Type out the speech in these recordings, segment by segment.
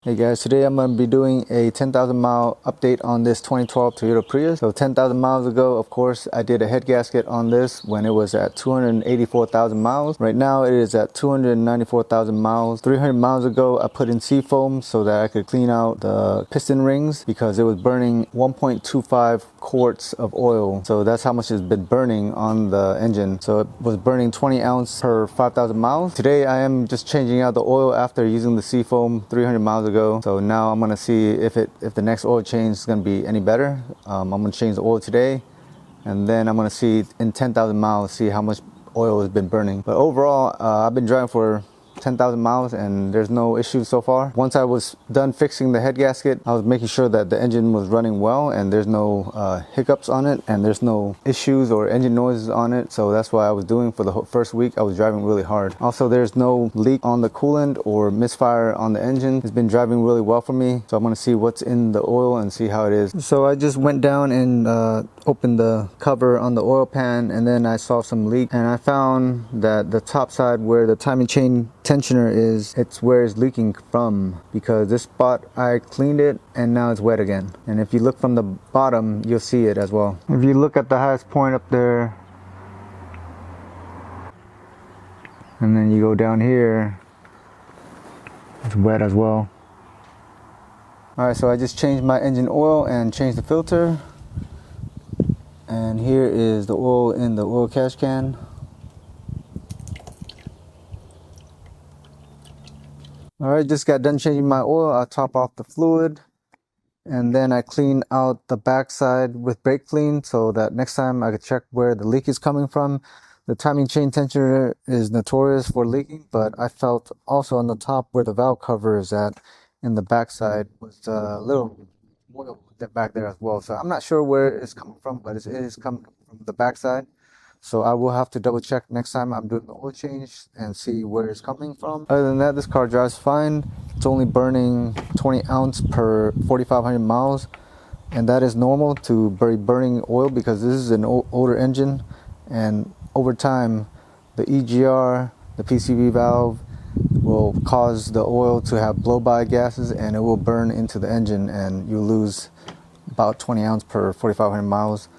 Hey guys, today I'm going to be doing a 10,000 mile update on this 2012 Toyota Prius. So 10,000 miles ago, of course, I did a head gasket on this when it was at 284,000 miles. Right now it is at 294,000 miles. 300 miles ago, I put in seafoam so that I could clean out the piston rings because it was burning 1.25 quarts of oil. So that's how much it's been burning on the engine. So it was burning 20 ounce per 5,000 miles. Today I am just changing out the oil after using the seafoam 300 miles ago. So now I'm gonna see if the next oil change is gonna be any better. I'm gonna change the oil today, and then I'm gonna see in 10,000 miles, see how much oil has been burning. But overall, I've been driving for 10,000 miles and there's no issues so far. Once I was done fixing the head gasket, I was making sure that the engine was running well and there's no hiccups on it and there's no issues or engine noises on it. So that's what I was doing for the first week. I was driving really hard. Also, there's no leak on the coolant or misfire on the engine. It's been driving really well for me. So I'm gonna see what's in the oil and see how it is. So I just went down and opened the cover on the oil pan, and then I saw some leak, and I found that the top side where the timing chain tensioner is, it's where it's leaking from, because this spot I cleaned it and now it's wet again. And if you look from the bottom, you'll see it as well. If you look at the highest point up there and then you go down here, it's wet as well. Alright, so I just changed my engine oil and changed the filter. And here is the oil in the oil catch can. Alright, just got done changing my oil. I'll top off the fluid. And then I clean out the backside with brake clean so that next time I could check where the leak is coming from. The timing chain tensioner is notorious for leaking, but I felt also on the top where the valve cover is at in the backside was a little oil back there as well. So I'm not sure where it's coming from, but it is coming from the backside. So I will have to double check next time I'm doing the oil change and see where it's coming from. Other than that, this car drives fine. It's only burning 20 ounce per 4,500 miles. And that is normal to be burning oil because this is an older engine. And over time, the EGR, the PCV valve, will cause the oil to have blow-by gases and it will burn into the engine and you lose about 20 ounce per 4,500 miles.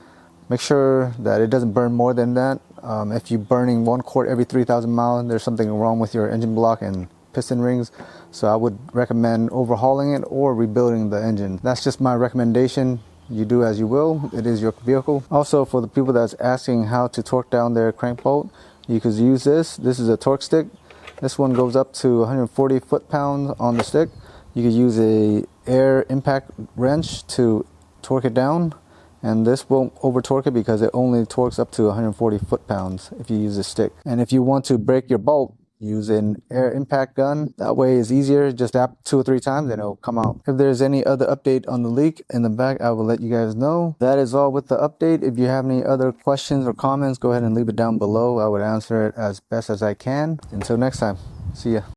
Make sure that it doesn't burn more than that. If you're burning 1 quart every 3,000 miles, there's something wrong with your engine block and piston rings. So I would recommend overhauling it or rebuilding the engine. That's just my recommendation. You do as you will. It is your vehicle. Also, for the people that's asking how to torque down their crank bolt, you could use this. This is a torque stick. This one goes up to 140 foot-pounds on the stick. You could use a air impact wrench to torque it down, and this won't over torque it because it only torques up to 140 foot-pounds if you use a stick. And if you want to break your bolt, use an air impact gun. That way it's easier. Just tap 2 or 3 times and it'll come out. If there's any other update on the leak in the back, I will let you guys know. That is all with the update. If you have any other questions or comments, go ahead and leave it down below. I would answer it as best as I can. Until next time, see ya.